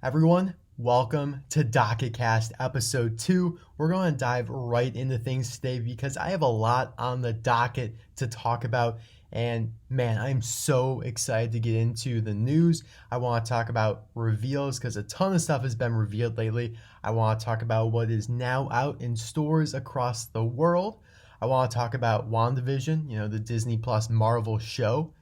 Everyone, welcome to Docketcast episode 2. We're going to dive right into things today because I have a lot on the docket to talk about. And man, I'm so excited to get into the news. I want to talk about reveals because a ton of stuff has been revealed lately. I want to talk about what is now out in stores across the world. I want to talk about Wandavision, the Disney Plus Marvel show.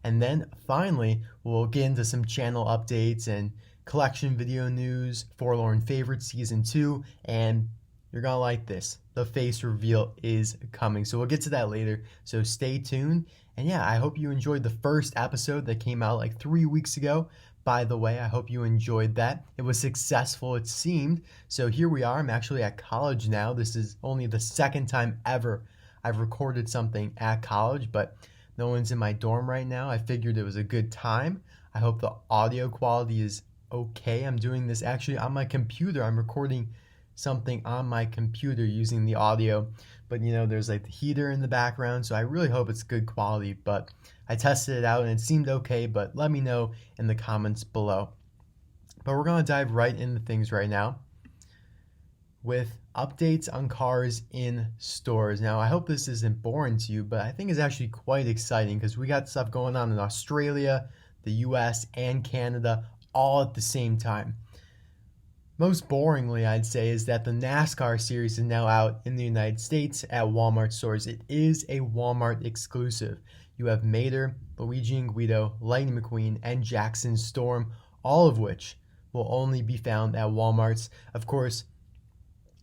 And then finally, we'll get into some channel updates and collection video news, Forlorn Favorites Season 2, and you're going to like this. The face reveal is coming. So we'll get to that later. So stay tuned. And yeah, I hope you enjoyed the first episode that came out like 3 weeks ago. By the way, I hope you enjoyed that. It was successful, it seemed. So here we are. I'm actually at college now. This is only the second time ever I've recorded something at college, but no one's in my dorm right now. I figured it was a good time. I hope the audio quality is okay. I'm doing this actually on my computer. I'm recording something on my computer using the audio, but there's like the heater in the background, so I really hope it's good quality. But I tested it out and it seemed okay, but let me know in the comments below. But we're going to dive right into things right now with updates on cars in stores. Now, I hope this isn't boring to you, but I think it's actually quite exciting because we got stuff going on in Australia, the US, and Canada all at the same time. Most boringly, I'd say, is that the NASCAR Series is now out in the United States at Walmart stores. It is a Walmart exclusive. You have Mater, Luigi and Guido, Lightning McQueen, and Jackson Storm, all of which will only be found at Walmarts. Of course,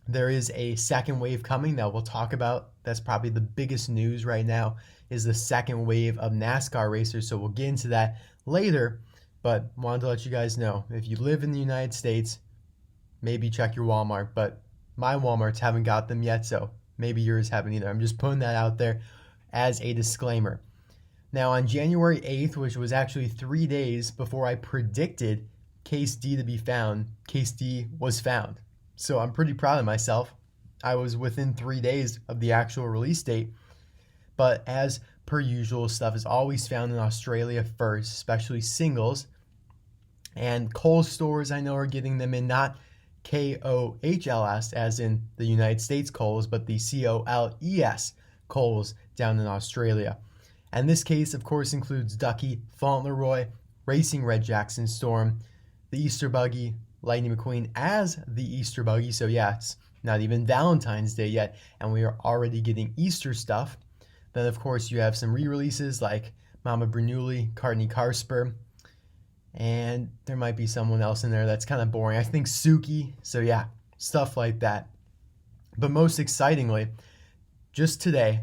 there is a second wave coming that we'll talk about. That's probably the biggest news right now, is the second wave of NASCAR racers. So we'll get into that later. But wanted to let you guys know, if you live in the United States, maybe check your Walmart. But my Walmarts haven't got them yet, so maybe yours haven't either. I'm just putting that out there as a disclaimer. Now, on January 8th, which was actually 3 days before I predicted Case D to be found, Case D was found. So I'm pretty proud of myself. I was within 3 days of the actual release date. But as per usual, stuff is always found in Australia first, especially singles. And Kohl's stores, I know, are getting them in not Kohls as in the United States Kohl's, but the Coles Kohl's down in Australia. And this case, of course, includes Ducky, Fauntleroy, Racing Red Jackson Storm, the Easter Buggy, Lightning McQueen as the Easter Buggy. So yeah, it's not even Valentine's Day yet, and we are already getting Easter stuff. Then, of course, you have some re-releases like Mama Bernoulli, Courtney Carspur, and there might be someone else in there that's kind of boring. I think Suki. So yeah, stuff like that. But most excitingly, just today,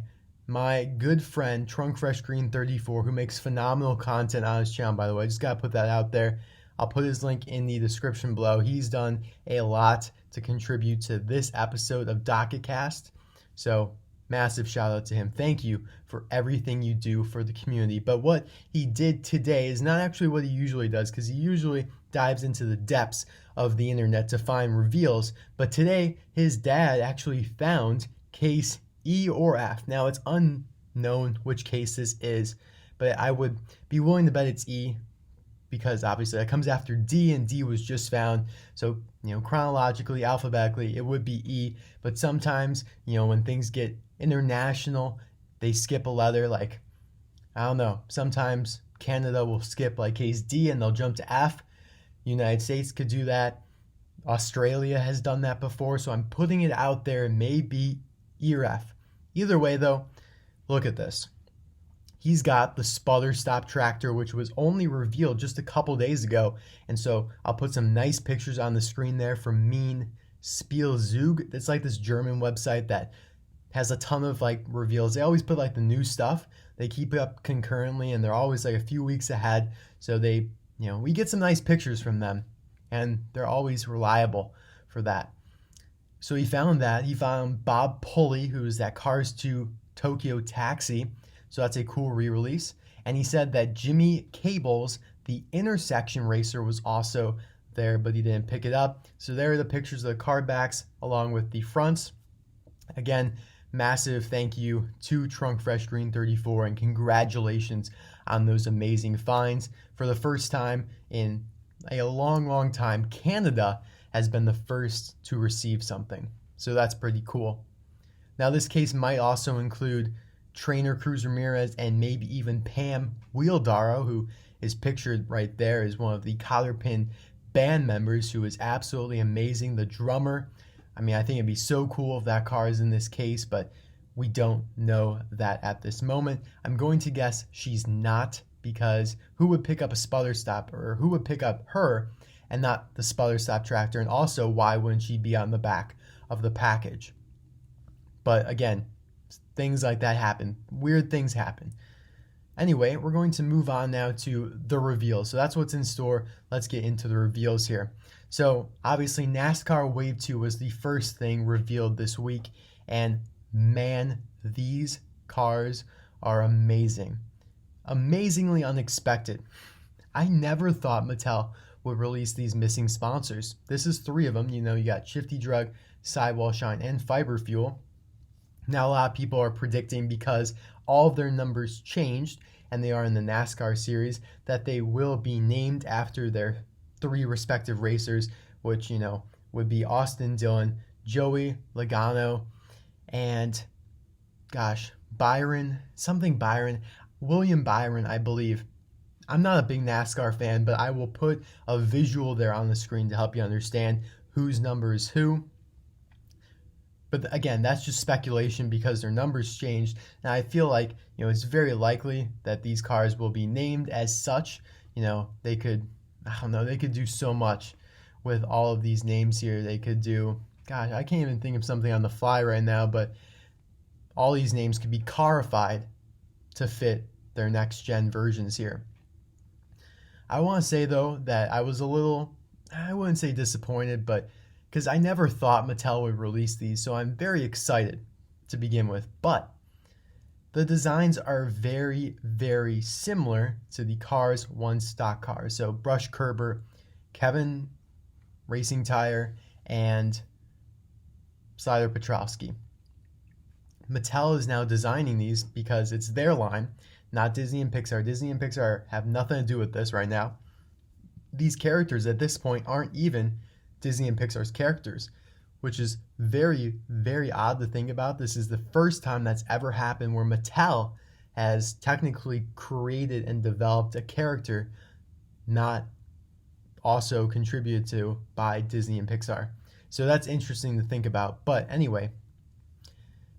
my good friend Trunk Fresh Green 34, who makes phenomenal content on his channel, by the way, just got to put that out there. I'll put his link in the description below. He's done a lot to contribute to this episode of Docketcast. So massive shout out to him. Thank you for everything you do for the community. But what he did today is not actually what he usually does, because he usually dives into the depths of the internet to find reveals. But today, his dad actually found case E or F. Now, it's unknown which case this is, but I would be willing to bet it's E, because obviously that comes after D, and D was just found. So, chronologically, alphabetically, it would be E. But sometimes, when things get international, they skip a letter. Like, I don't know, sometimes Canada will skip like case D and they'll jump to F. United States could do that. Australia has done that before. So I'm putting it out there. It may be E or F. Either way, though, look at this. He's got the Sputter stop tractor, which was only revealed just a couple days ago. And so I'll put some nice pictures on the screen there from Mean Spielzug. It's like this German website that has a ton of like reveals. They always put like the new stuff. They keep it up concurrently, and they're always like a few weeks ahead. So they, we get some nice pictures from them, and they're always reliable for that. So he found that. He found Bob Pulley, who's that Cars 2 Tokyo Taxi. So that's a cool re-release. And he said that Jimmy Cables, the intersection racer, was also there, but he didn't pick it up. So there are the pictures of the card backs along with the fronts. Again, massive thank you to Trunk Fresh Green 34, and congratulations on those amazing finds. For the first time in a long, long time, Canada has been the first to receive something. So that's pretty cool. Now, this case might also include trainer Cruz Ramirez and maybe even Pam Wheeldarrow, who is pictured right there as one of the Collarpin band members, who is absolutely amazing. The drummer. I mean, I think it'd be so cool if that car is in this case, but we don't know that at this moment. I'm going to guess she's not, because who would pick up a Sputter stop, or who would pick up her and not the Sputter stop tractor? And also, why wouldn't she be on the back of the package? But again, things like that happen. Weird things happen. Anyway, we're going to move on now to the reveals. So that's what's in store. Let's get into the reveals here. So obviously NASCAR Wave 2 was the first thing revealed this week. And man, these cars are amazing. Amazingly unexpected. I never thought Mattel would release these missing sponsors. This is 3 of them. You know, you got Shifty Drug, Sidewall Shine, and Fiber Fuel. Now a lot of people are predicting, because all of their numbers changed and they are in the NASCAR series, that they will be named after their 3 respective racers, which, you know, would be Austin Dillon, Joey Logano, and William Byron, I believe. I'm not a big NASCAR fan, but I will put a visual there on the screen to help you understand whose number is who. But again, that's just speculation because their numbers changed. Now I feel like, you know, it's very likely that these cars will be named as such. You know, they could do so much with all of these names here. They could do, I can't even think of something on the fly right now, but all these names could be carified to fit their next gen versions here. I want to say though that I was a little, I wouldn't say disappointed, but because I never thought Mattel would release these, so I'm very excited to begin with. But the designs are very, very similar to the Cars 1 stock cars. So Brush Kerber, Kevin Racing Tire, and Slider Petrovsky. Mattel is now designing these because it's their line, not Disney and Pixar. Disney and Pixar have nothing to do with this right now. These characters at this point aren't even Disney and Pixar's characters, which is very, very odd to think about. This is the first time that's ever happened where Mattel has technically created and developed a character not also contributed to by Disney and Pixar. So that's interesting to think about. But anyway,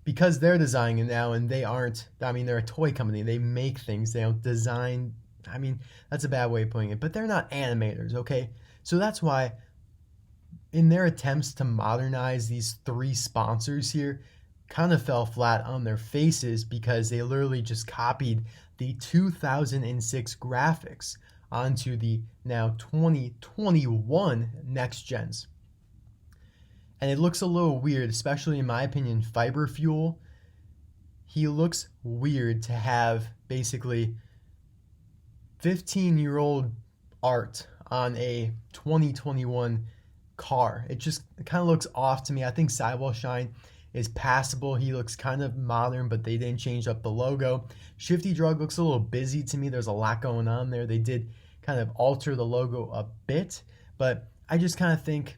because they're designing it now, and they're a toy company. They make things. They don't design. I mean, that's a bad way of putting it, but they're not animators, okay? So that's why in their attempts to modernize these 3 sponsors here, kind of fell flat on their faces, because they literally just copied the 2006 graphics onto the now 2021 next gens. And it looks a little weird, especially in my opinion. Fiber Fuel, he looks weird to have basically 15-year-old art on a 2021 car. It kind of looks off to me. I think Sidewall Shine is passable. He looks kind of modern, but they didn't change up the logo. Shifty Drug looks a little busy to me. There's a lot going on there. They did kind of alter the logo a bit, but I just kind of think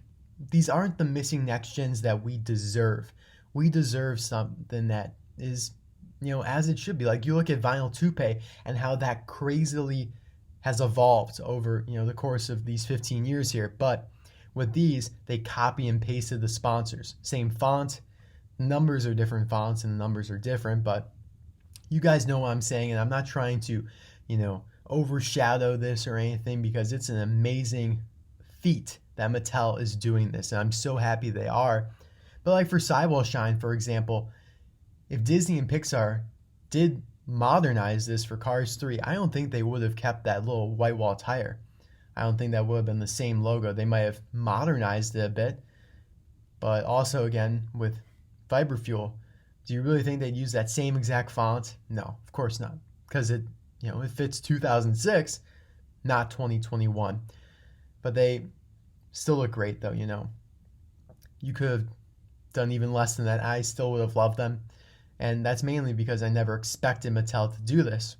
these aren't the missing next gens that we deserve. We deserve something that is, you know, as it should be. Like, you look at Vinyl Toupee and how that crazily has evolved over, you know, the course of these 15 years here. But with these, they copy and pasted the sponsors. Same font, numbers are different fonts, and the numbers are different, but you guys know what I'm saying, and I'm not trying to, you know, overshadow this or anything, because it's an amazing feat that Mattel is doing this, and I'm so happy they are. But like for Sidewall Shine, for example, if Disney and Pixar did modernize this for Cars 3, I don't think they would have kept that little white wall tire. I don't think that would have been the same logo. They might have modernized it a bit, but also, again, with Fiber Fuel, do you really think they'd use that same exact font? No, of course not, because it fits 2006, not 2021. But they still look great, though. You could have done even less than that. I still would have loved them, and that's mainly because I never expected Mattel to do this.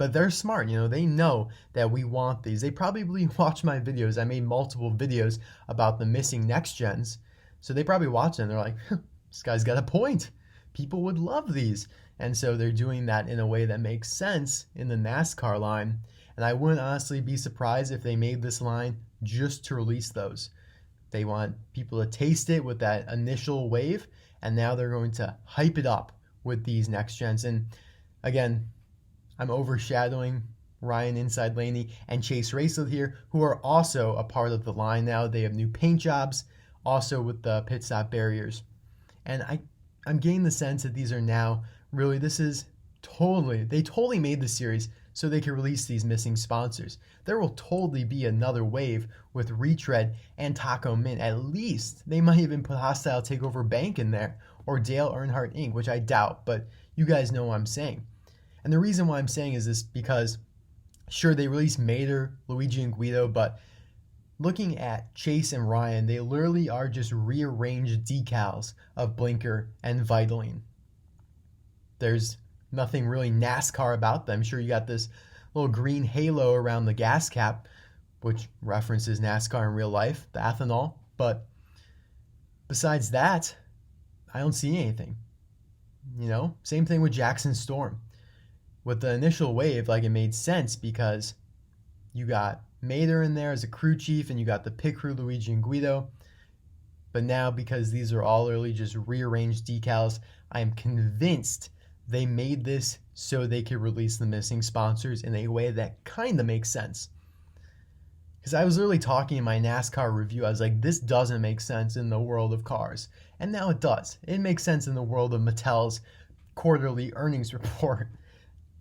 But they're smart, they know that we want these. They probably watch my videos. I made multiple videos about the missing next gens. So they probably watch them. They're like, this guy's got a point. People would love these. And so they're doing that in a way that makes sense in the NASCAR line. And I wouldn't honestly be surprised if they made this line just to release those. They want people to taste it with that initial wave, and now they're going to hype it up with these next gens. And again, I'm overshadowing Ryan Inside Laney and Chase Racel here, who are also a part of the line now. They have new paint jobs, also with the pit stop barriers. And I'm getting the sense that these are now really, they totally made the series so they can release these missing sponsors. There will totally be another wave with Retread and Tach-O-Mint. At least they might even put Hostile Takeover Bank in there, or Dale Earnhardt Inc., which I doubt, but you guys know what I'm saying. And the reason why I'm saying is this because, sure, they released Mater, Luigi, and Guido, but looking at Chase and Ryan, they literally are just rearranged decals of Blinker and Vitaline. There's nothing really NASCAR about them. Sure, you got this little green halo around the gas cap, which references NASCAR in real life, the ethanol. But besides that, I don't see anything. Same thing with Jackson Storm. With the initial wave, it made sense because you got Mater in there as a crew chief and you got the pit crew, Luigi and Guido. But now, because these are all literally just rearranged decals, I am convinced they made this so they could release the missing sponsors in a way that kind of makes sense. Because I was literally talking in my NASCAR review, I was like, this doesn't make sense in the world of cars. And now it does. It makes sense in the world of Mattel's quarterly earnings report.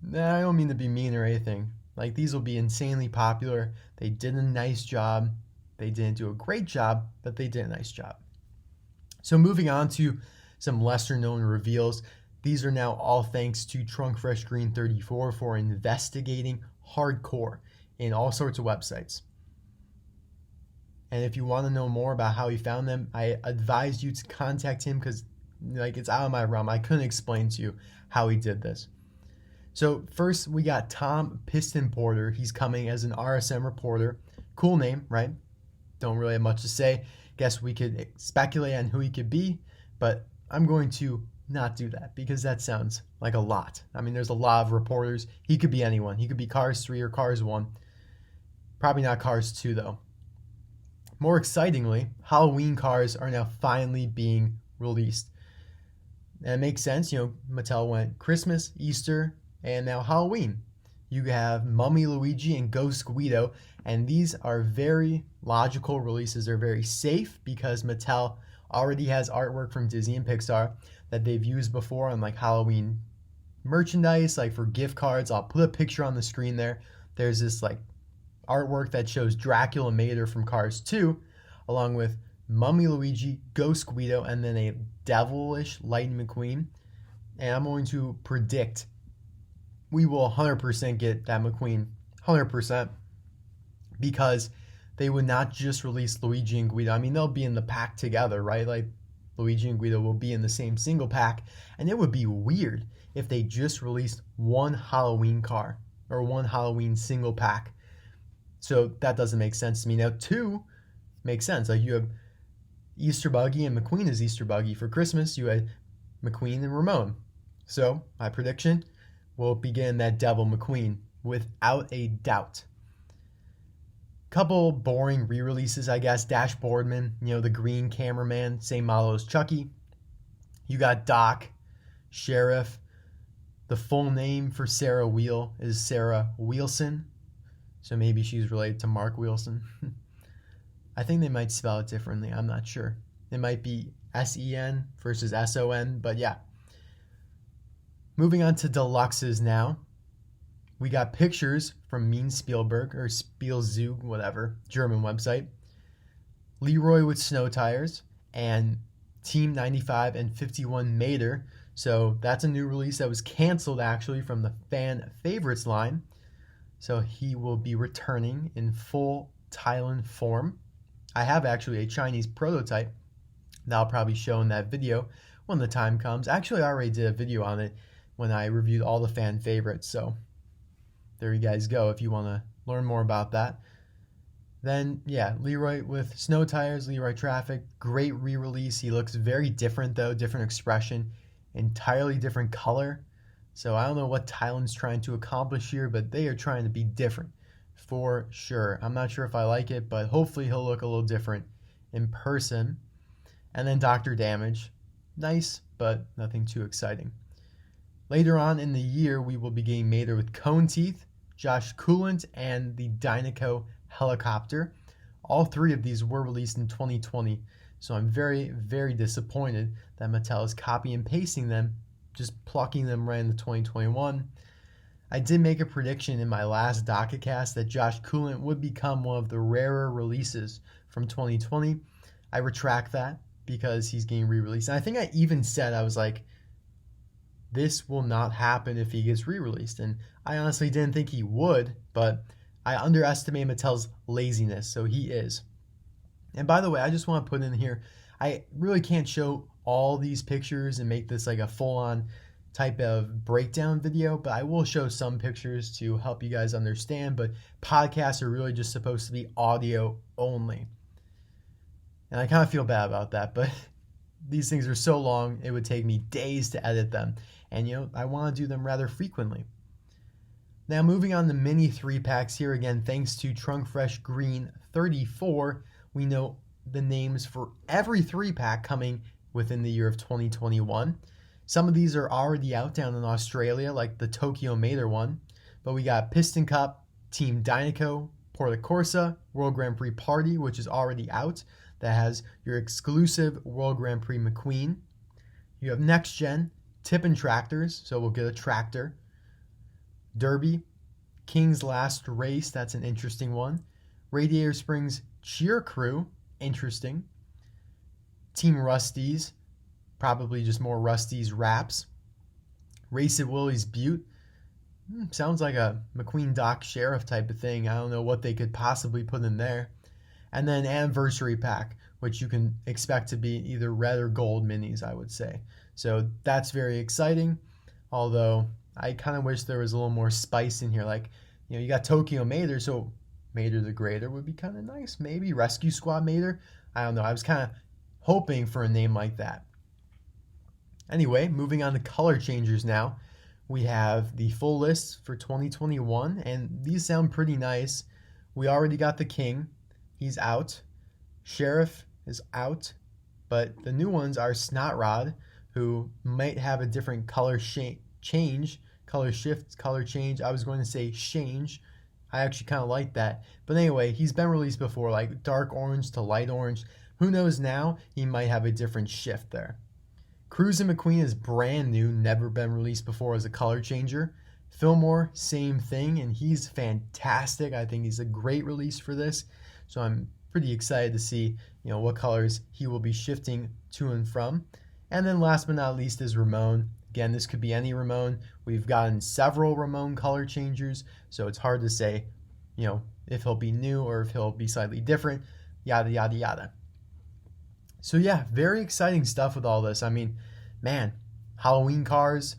I don't mean to be mean or anything. These will be insanely popular. They did a nice job. They didn't do a great job, but they did a nice job. So moving on to some lesser known reveals. These are now all thanks to Trunk Fresh Green 34 for investigating hardcore in all sorts of websites. And if you want to know more about how he found them, I advise you to contact him because it's out of my realm. I couldn't explain to you how he did this. So first we got Tom Piston Porter. He's coming as an RSM reporter. Cool name, right? Don't really have much to say. Guess we could speculate on who he could be, but I'm going to not do that because that sounds like a lot. There's a lot of reporters. He could be anyone. He could be Cars 3 or Cars 1. Probably not Cars 2 though. More excitingly, Halloween cars are now finally being released. And it makes sense, Mattel went Christmas, Easter, and now Halloween. You have Mummy Luigi and Ghost Guido, and these are very logical releases. They're very safe because Mattel already has artwork from Disney and Pixar that they've used before on Halloween merchandise, for gift cards. I'll put a picture on the screen there. There's this artwork that shows Dracula Mater from Cars 2, along with Mummy Luigi, Ghost Guido, and then a devilish Lightning McQueen. And I'm going to predict we will 100% get that McQueen, 100%, because they would not just release Luigi and Guido. They'll be in the pack together, right? Luigi and Guido will be in the same single pack, and it would be weird if they just released one Halloween car or one Halloween single pack. So that doesn't make sense to me. Now, 2 makes sense. You have Easter Buggy and McQueen is Easter Buggy. For Christmas, you had McQueen and Ramon. So my prediction will begin that Devil McQueen without a doubt. Couple boring re-releases, I guess. Dash Boardman, the green cameraman, same model as Chucky. You got Doc, Sheriff. The full name for Sarah Wheel is Sarah Wheelson. So maybe she's related to Mark Wheelson. I think they might spell it differently. I'm not sure. It might be S-E-N versus S-O-N, but yeah. Moving on to deluxes now. We got pictures from Mean Spielberg, or Spielzug, whatever, German website. Leroy with snow tires, and Team 95 and 51 Mater. So that's a new release that was canceled actually from the fan favorites line. So he will be returning in full Thailand form. I have actually a Chinese prototype that I'll probably show in that video when the time comes. Actually, I already did a video on it when I reviewed all the fan favorites. So there you guys go if you want to learn more about that. Then, yeah, Leroy with snow tires, Leroy Traffic, great re-release. He looks very different though, different expression, entirely different color. So I don't know what Thailand's trying to accomplish here, but they are trying to be different for sure. I'm not sure if I like it, but hopefully he'll look a little different in person. And then Dr. Damage, nice, but nothing too exciting. Later on in the year, we will be getting Mater with cone teeth, Josh Coolant, and the Dynaco helicopter. All three of these were released in 2020, so I'm very, very disappointed that Mattel is copy and pasting them, just plucking them right into 2021. I did make a prediction in my last Docketcast that Josh Coolant would become one of the rarer releases from 2020. I retract that because he's getting re-released. And I think I even said, I was like, this will not happen if he gets re-released. And I honestly didn't think he would, but I underestimate Mattel's laziness, so he is. And by the way, I just want to put in here, I really can't show all these pictures and make this like a full-on type of breakdown video, but I will show some pictures to help you guys understand, but podcasts are really just supposed to be audio only. And I kind of feel bad about that, but these things are so long, it would take me days to edit them. And, I want to do them rather frequently. Now, moving on to mini 3-packs here again, thanks to Trunk Fresh Green 34, we know the names for every 3-pack coming within the year of 2021. Some of these are already out down in Australia, like the Tokyo Mater one. But we got Piston Cup, Team Dynaco, Porta Corsa, World Grand Prix Party, which is already out. That has your exclusive World Grand Prix McQueen. You have Next Gen, Tippin' Tractors, so we'll get a tractor. Derby, King's Last Race, that's an interesting one. Radiator Springs Cheer Crew, interesting. Team Rusty's, probably just more Rusty's wraps. Race at Willie's Butte, sounds like a McQueen Doc Sheriff type of thing. I don't know what they could possibly put in there. And then Anniversary Pack, which you can expect to be either red or gold minis, I would say. So that's very exciting, although I kind of wish there was a little more spice in here. Like, you got Tokyo Mater, so Mater the Greater would be kind of nice. Maybe Rescue Squad Mater. I don't know. I was kind of hoping for a name like that. Anyway, moving on to color changers now. We have the full list for 2021, and these sound pretty nice. We already got the King. He's out. Sheriff is out. But the new ones are Snot Rod, who might have a different color change. Color shift, color change. I was going to say change. I actually kind of like that. But anyway, he's been released before, like dark orange to light orange. Who knows now? He might have a different shift there. Cruisin' McQueen is brand new, never been released before as a color changer. Fillmore, same thing, and he's fantastic. I think he's a great release for this. So I'm pretty excited to see, what colors he will be shifting to and from. And then last but not least is Ramon. Again, this could be any Ramon. We've gotten several Ramon color changers, so it's hard to say, if he'll be new or if he'll be slightly different, yada, yada, yada. So yeah, very exciting stuff with all this. I mean, man, Halloween cars,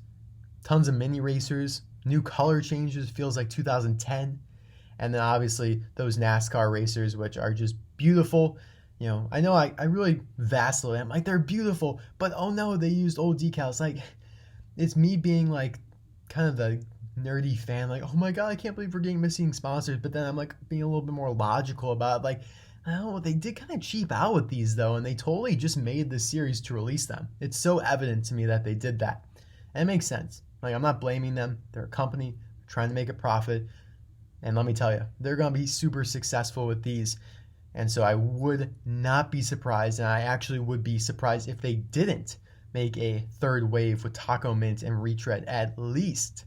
tons of mini racers, new color changes, feels like 2010. And then obviously those NASCAR racers, which are just beautiful. I know I really vacillate. I'm like, they're beautiful, but oh no, they used old decals. Like, it's me being like kind of the nerdy fan, like, oh my God, I can't believe we're getting missing sponsors. But then I'm like being a little bit more logical about it. Like, I don't know, they did kind of cheap out with these though, and they totally just made this series to release them. It's so evident to me that they did that. And it makes sense. Like, I'm not blaming them. They're a company trying to make a profit. And let me tell you, they're going to be super successful with these. And so I would not be surprised, and I actually would be surprised if they didn't make a third wave with Tach-O-Mint and Retread at least.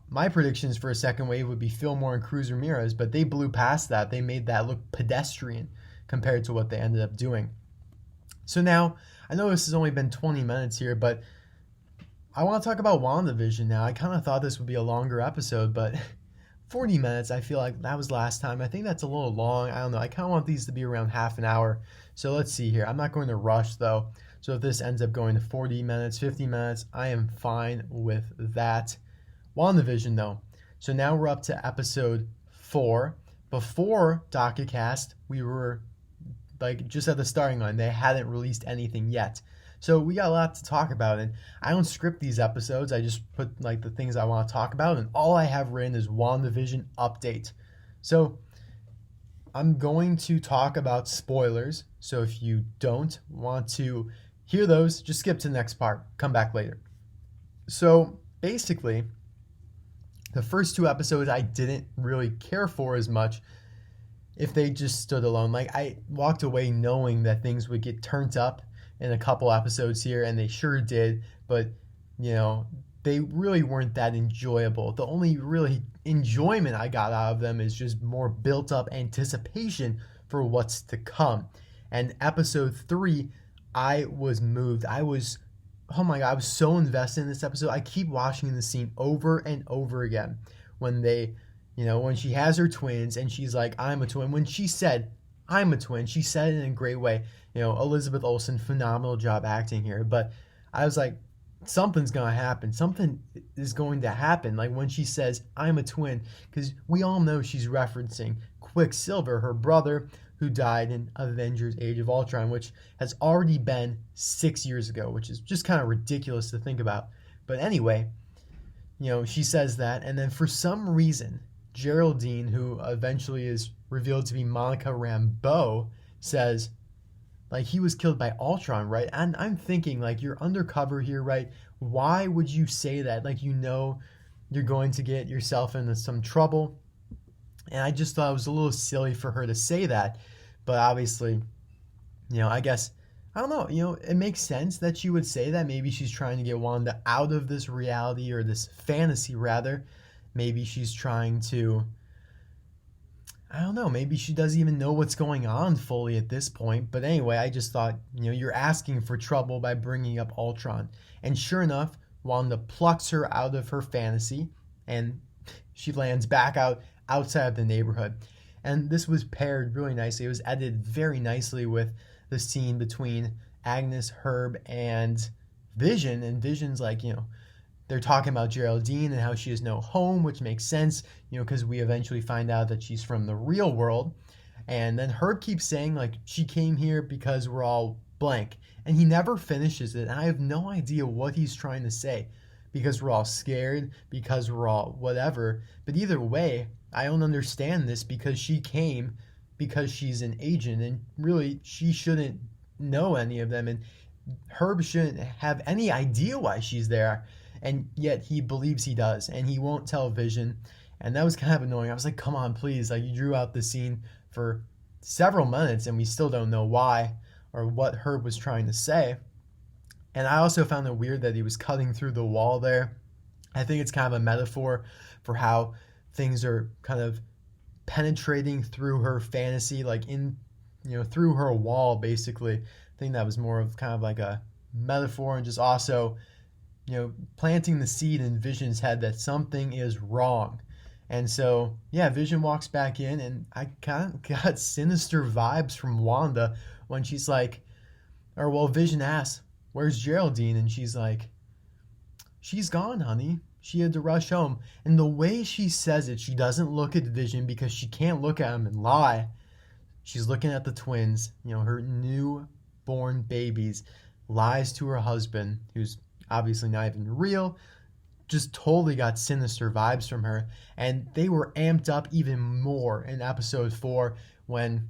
My predictions for a second wave would be Fillmore and Cruz Ramirez, but they blew past that. They made that look pedestrian compared to what they ended up doing. So now, I know this has only been 20 minutes here, but I want to talk about WandaVision now. I kind of thought this would be a longer episode, but 40 minutes, I feel like that was last time. I think that's a little long. I don't know. I kind of want these to be around half an hour. So let's see here. I'm not going to rush, though. So if this ends up going to 40 minutes, 50 minutes, I am fine with that. WandaVision, though. So now we're up to episode 4. Before Docketcast, we were like just at the starting line. They hadn't released anything yet. So we got a lot to talk about, and I don't script these episodes. I just put like the things I want to talk about, and all I have written is Wandavision update. So I'm going to talk about spoilers. So if you don't want to hear those, just skip to the next part. Come back later. So basically, the first 2 episodes I didn't really care for as much if they just stood alone. Like, I walked away knowing that things would get turned up in a couple episodes here, and they sure did, but they really weren't that enjoyable. The only really enjoyment I got out of them is just more built up anticipation for what's to come. And episode 3, I was moved. Oh my God, I was so invested in this episode. I keep watching the scene over and over again when when she has her twins and she's like, I'm a twin. When she said, I'm a twin, she said it in a great way. Elizabeth Olsen, phenomenal job acting here. But I was like, something's going to happen. Something is going to happen. Like when she says, I'm a twin, because we all know she's referencing Quicksilver, her brother, who died in Avengers Age of Ultron, which has already been 6 years ago, which is just kind of ridiculous to think about. But anyway, she says that, and then for some reason, Geraldine, who eventually is revealed to be Monica Rambeau, says, like, he was killed by Ultron, right? And I'm thinking, like, you're undercover here, right? Why would you say that? Like, you're going to get yourself into some trouble. And I just thought it was a little silly for her to say that. But obviously, I guess, I don't know, it makes sense that she would say that. Maybe she's trying to get Wanda out of this reality, or this fantasy, rather. Maybe she's trying to, I don't know, maybe she doesn't even know what's going on fully at this point. But anyway, I just thought, you're asking for trouble by bringing up Ultron. And sure enough, Wanda plucks her out of her fantasy, and she lands back outside of the neighborhood. And this was paired really nicely. It was edited very nicely with the scene between Agnes, Herb, and Vision. And Vision's like, they're talking about Geraldine and how she has no home, which makes sense, because we eventually find out that she's from the real world. And then Herb keeps saying, like, she came here because we're all blank. And he never finishes it. And I have no idea what he's trying to say. Because we're all scared, because we're all whatever. But either way, I don't understand this, because she came because she's an agent. And really, she shouldn't know any of them. And Herb shouldn't have any idea why she's there. And yet he believes he does, and he won't tell Vision. And that was kind of annoying. I was like, come on, please. Like, you drew out the scene for several minutes, and we still don't know why or what Herb was trying to say. And I also found it weird that he was cutting through the wall there. I think it's kind of a metaphor for how things are kind of penetrating through her fantasy, like through her wall, basically. I think that was more of kind of like a metaphor, and just also planting the seed in Vision's head that something is wrong. And so, yeah, Vision walks back in, and I kind of got sinister vibes from Wanda when she's like, Vision asks, where's Geraldine? And she's like, she's gone, honey. She had to rush home. And the way she says it, she doesn't look at Vision because she can't look at him and lie. She's looking at the twins, her newborn babies, lies to her husband, who's obviously not even real. Just totally got sinister vibes from her. And they were amped up even more in episode 4 when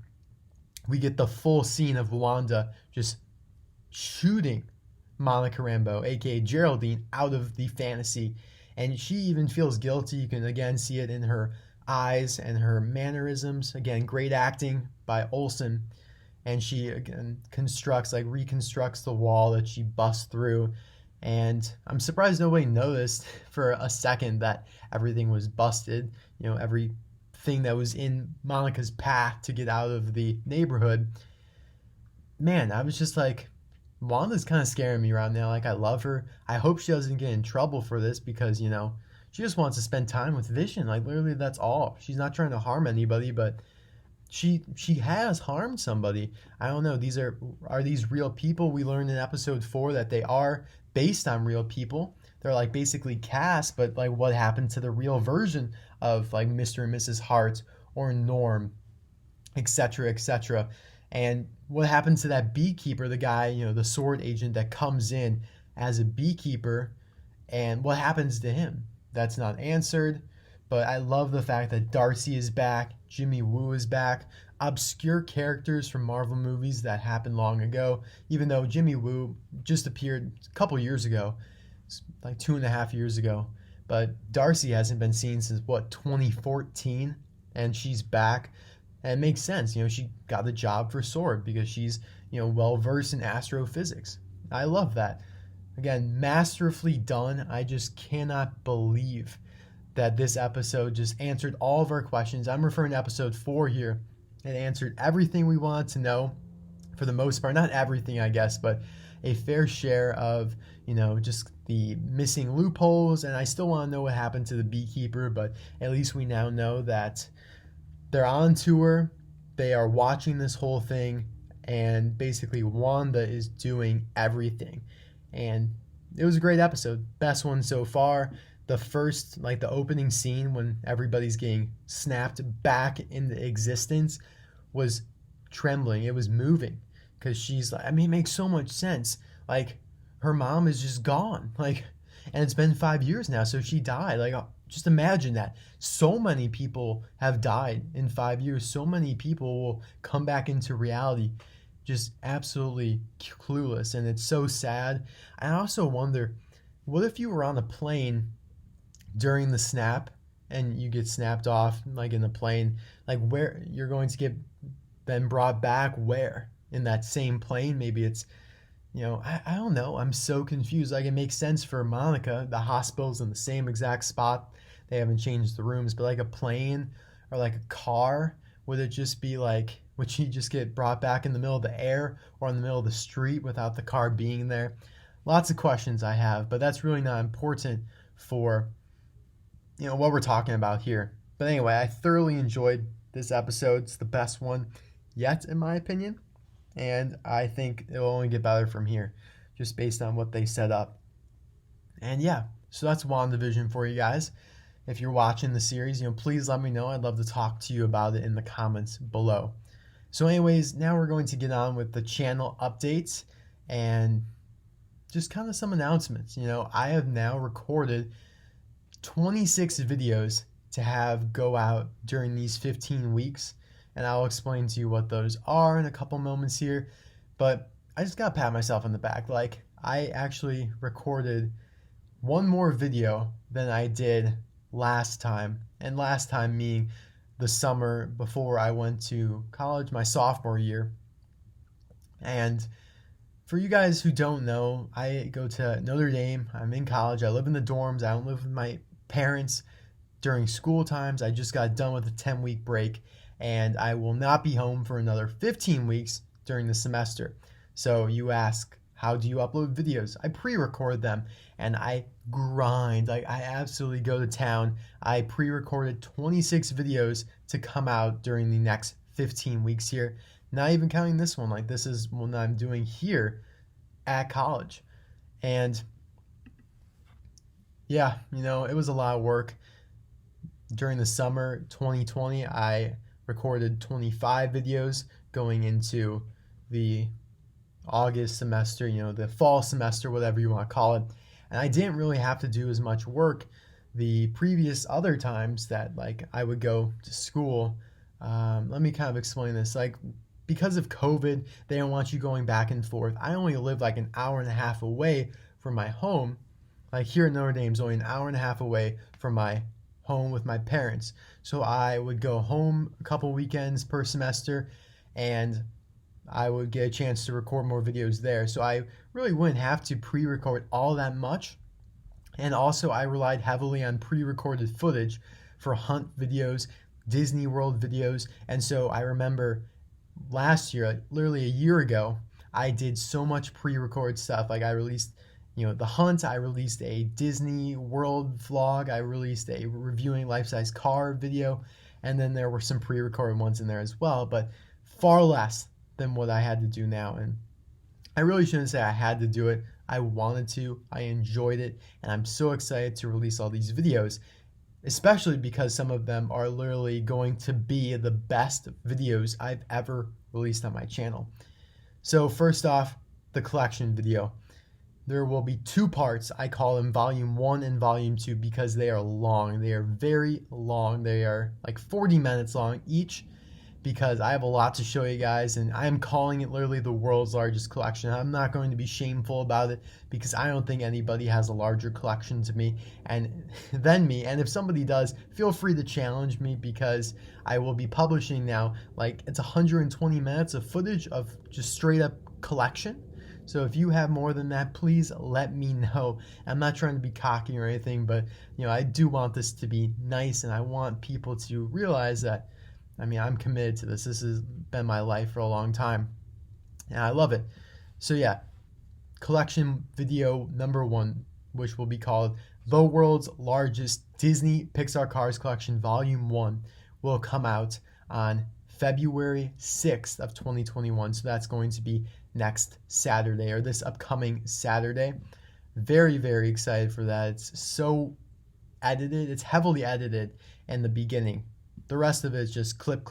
we get the full scene of Wanda just shooting Monica Rambeau, aka Geraldine, out of the fantasy. And she even feels guilty. You can again see it in her eyes and her mannerisms. Again, great acting by Olsen. And she again reconstructs the wall that she busts through. And I'm surprised nobody noticed for a second that everything was busted. Everything that was in Monica's path to get out of the neighborhood. Man, I was just like, Wanda's kind of scaring me right now. Like, I love her. I hope she doesn't get in trouble for this because, she just wants to spend time with Vision. Like, literally, that's all. She's not trying to harm anybody, but she has harmed somebody. I don't know. Are these real people? We learned in episode 4 that they are based on real people. they're like basically cast, but like what happened to the real version of like Mr. and Mrs. Hart or Norm, etc., etc. And what happened to that beekeeper, the guy, the sword agent that comes in as a beekeeper, and what happens to him? That's not answered. But I love the fact that Darcy is back, Jimmy Woo is back, obscure characters from Marvel movies that happened long ago, even though Jimmy Woo just appeared a couple years ago, like 2.5 years ago. But Darcy hasn't been seen since, what, 2014? And she's back. And it makes sense. She got the job for Sword because she's, well versed in astrophysics. I love that. Again, masterfully done. I just cannot believe that this episode just answered all of our questions. I'm referring to episode 4 here. It answered everything we wanted to know for the most part. Not everything, I guess, but a fair share of, just the missing loopholes. And I still want to know what happened to the beekeeper, but at least we now know that they're on tour. They are watching this whole thing, and basically Wanda is doing everything. And it was a great episode. Best one so far. The first, like the opening scene when everybody's getting snapped back into existence, was trembling. It was moving because she's like, it makes so much sense. Like, her mom is just gone. Like, and it's been 5 years now, so she died. Like, just imagine that. So many people have died in 5 years. So many people will come back into reality just absolutely clueless, and it's so sad. I also wonder, what if you were on a plane during the snap and you get snapped off, like in the plane, like where you're going to get then brought back, where in that same plane? Maybe it's, I don't know. I'm so confused. Like, it makes sense for Monica. The hospital's in the same exact spot. They haven't changed the rooms, but like a plane or like a car, would it just be like, would she just get brought back in the middle of the air or in the middle of the street without the car being there? Lots of questions I have, but that's really not important for what we're talking about here. But anyway, I thoroughly enjoyed this episode. It's the best one yet, in my opinion, and I think it will only get better from here, just based on what they set up. And yeah, so that's WandaVision for you guys. If you're watching the series, please let me know. I'd love to talk to you about it in the comments below. So anyways, now we're going to get on with the channel updates and just kind of some announcements. I have now recorded 26 videos to have go out during these 15 weeks, and I'll explain to you what those are in a couple moments here. But I just gotta pat myself on the back. Like, I actually recorded one more video than I did last time, and last time meaning the summer before I went to college, my sophomore year. And for you guys who don't know, I go to Notre Dame. I'm in college. I live in the dorms. I don't live with my parents during school times. I just got done with a 10-week break, and I will not be home for another 15 weeks during the semester. So you ask, how do you upload videos? I pre-record them, and I grind. Like, I absolutely go to town. I pre-recorded 26 videos to come out during the next 15 weeks here. Not even counting this one. Like, this is one I'm doing here at college. And yeah, it was a lot of work. During the summer 2020, I recorded 25 videos going into the August semester, the fall semester, whatever you want to call it. And I didn't really have to do as much work the previous other times that, like, I would go to school. Let me kind of explain this. Like, because of COVID, they don't want you going back and forth. I only live like an hour and a half away from my home. Like, here at Notre Dame is only an hour and a half away from my home with my parents. So I would go home a couple weekends per semester, and I would get a chance to record more videos there. So I really wouldn't have to pre-record all that much. And also, I relied heavily on pre-recorded footage for hunt videos, Disney World videos. And so I remember last year, like literally a year ago, I did so much pre-record stuff. Like, I released the hunt, I released a Disney World vlog, I released a reviewing life-size car video, and then there were some pre-recorded ones in there as well, but far less than what I had to do now. And I really shouldn't say I had to do it. I wanted to, I enjoyed it, and I'm so excited to release all these videos, especially because some of them are literally going to be the best videos I've ever released on my channel. So first off, the collection video. There will be two parts. I call them volume 1 and volume 2 because they are long. They are very long. They are like 40 minutes long each because I have a lot to show you guys, and I am calling it literally the world's largest collection. I'm not going to be shameful about it because I don't think anybody has a larger collection to me than me. And if somebody does, feel free to challenge me because I will be publishing now, like, it's 120 minutes of footage of just straight up collection. So if you have more than that, please let me know. I'm not trying to be cocky or anything, but I do want this to be nice, and I want people to realize that, I'm committed to this. This has been my life for a long time, and I love it. So yeah, collection video number 1, which will be called The World's Largest Disney Pixar Cars Collection Volume 1, will come out on February 6th of 2021. So that's going to be next Saturday, or this upcoming Saturday. Very, very excited for that. It's so edited. It's heavily edited in the beginning. The rest of it is just clip.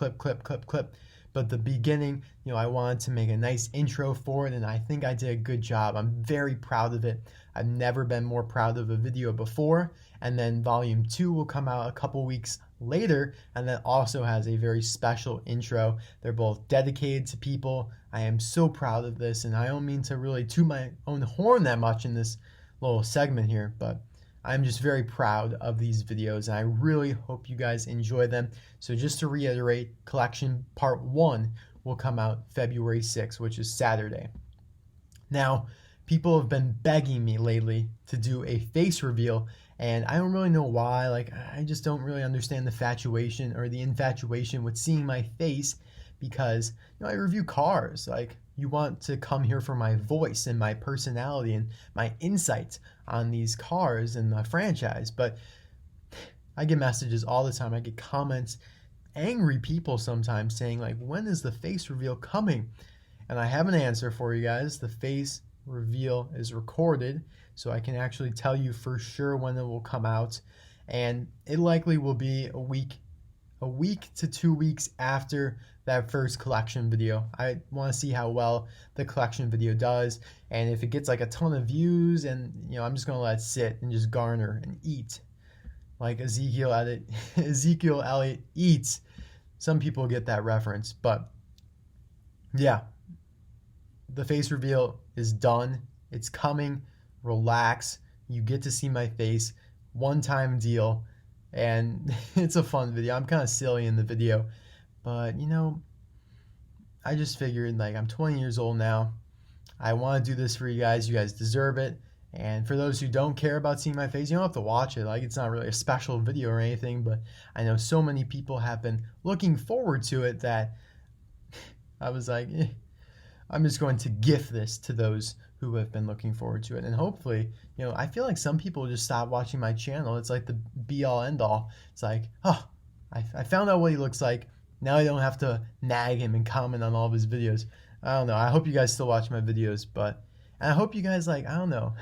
But the beginning, I wanted to make a nice intro for it, and I think I did a good job. I'm very proud of it. I've never been more proud of a video before. And then volume 2 will come out a couple weeks later, and that also has a very special intro. They're both dedicated to people. I am so proud of this, and I don't mean to really toot my own horn that much in this little segment here, but I'm just very proud of these videos, and I really hope you guys enjoy them. So just to reiterate, collection part 1 will come out February 6th, which is Saturday. Now, people have been begging me lately to do a face reveal, and I don't really know why. I just don't really understand the infatuation with seeing my face, because I review cars. You want to come here for my voice and my personality and my insights on these cars and the franchise. But I get messages all the time. I get comments, angry people sometimes saying, when is the face reveal coming? And I have an answer for you guys. The face reveal is recorded, so I can actually tell you for sure when it will come out. And it likely will be a week to 2 weeks after that first collection video. I want to see how well the collection video does, and if it gets a ton of views, and I'm just gonna let it sit and just garner and eat like Ezekiel Elliott eats. Some people get that reference, but yeah, the face reveal is done. It's coming. Relax. You get to see my face. One-time deal. And it's a fun video. I'm kind of silly in the video, but I just figured, I'm 20 years old now. I want to do this for you guys. You guys deserve it. And for those who don't care about seeing my face, you don't have to watch it. It's not really a special video or anything, but I know so many people have been looking forward to it that I was like, I'm just going to gift this to those who have been looking forward to it. And hopefully, I feel like some people just stop watching my channel. It's like the be all end all. It's like, I found out what he looks like. Now I don't have to nag him and comment on all of his videos. I don't know. I hope you guys still watch my videos, and I hope you guys I don't know.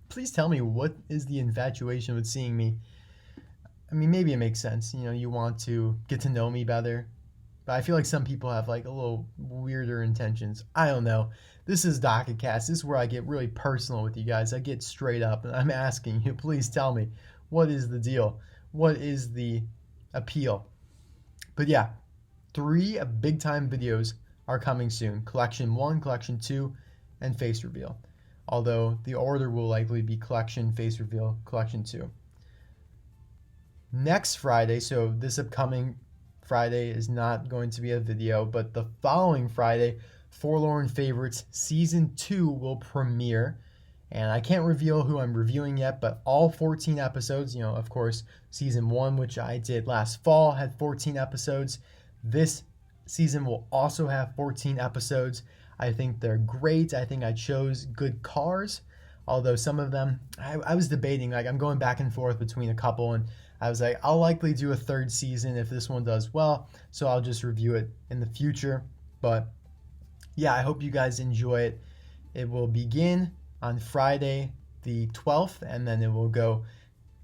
Please tell me, what is the infatuation with seeing me? Maybe it makes sense. You want to get to know me better. But I feel like some people have a little weirder intentions. I don't know. This is Docketcast. This is where I get really personal with you guys. I get straight up, and I'm asking you, please tell me, what is the deal? What is the appeal? But yeah, 3 big time videos are coming soon. Collection 1, Collection 2, and face reveal. Although the order will likely be collection, face reveal, Collection 2. Next Friday, so this upcoming Friday is not going to be a video, but the following Friday, Forlorn Favorites Season 2 will premiere. And I can't reveal who I'm reviewing yet, but all 14 episodes, of course, Season 1, which I did last fall, had 14 episodes. This season will also have 14 episodes. I think they're great. I think I chose good cars, although some of them, I was debating, I'm going back and forth between a couple, and I was like, I'll likely do a 3rd season if this one does well, so I'll just review it in the future. But yeah, I hope you guys enjoy it. It will begin on Friday the 12th, and then it will go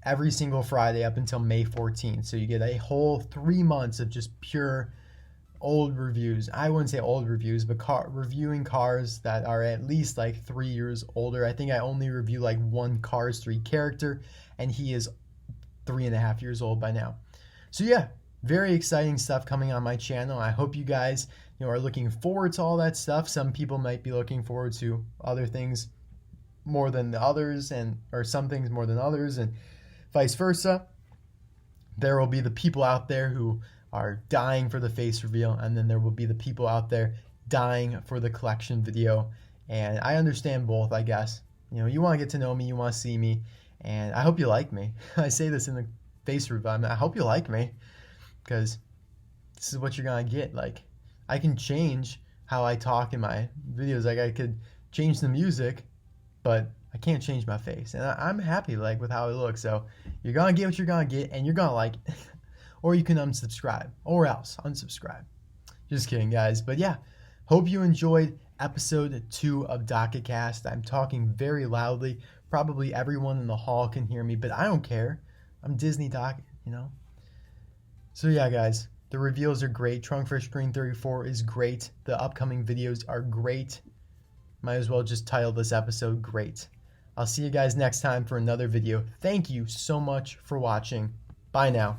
every single Friday up until May 14th. So you get a whole 3 months of just pure old reviews. I wouldn't say old reviews, but reviewing cars that are at least like 3 years older. I think I only review like one Cars 3 character, and he is 3.5 years old by now. So yeah, very exciting stuff coming on my channel. I hope you guys, are looking forward to all that stuff. Some people might be looking forward to other things more than the others, or some things more than others, and vice versa. There will be the people out there who are dying for the face reveal, and then there will be the people out there dying for the collection video. And I understand both, I guess. You want to get to know me, you want to see me, and I hope you like me. I say this in the face reveal. I hope you like me, because this is what you're gonna get. Like, I can change how I talk in my videos. Like, I could change the music, but I can't change my face, and I'm happy with how I look. So you're gonna get what you're gonna get, and you're gonna like it. Or you can unsubscribe, or else unsubscribe. Just kidding, guys. But yeah, hope you enjoyed episode 2 of Docketcast. I'm talking very loudly. Probably everyone in the hall can hear me, but I don't care. I'm Disney Docket, So yeah, guys, the reveals are great. Trunkfish Green 34 is great. The upcoming videos are great. Might as well just title this episode Great. I'll see you guys next time for another video. Thank you so much for watching. Bye now.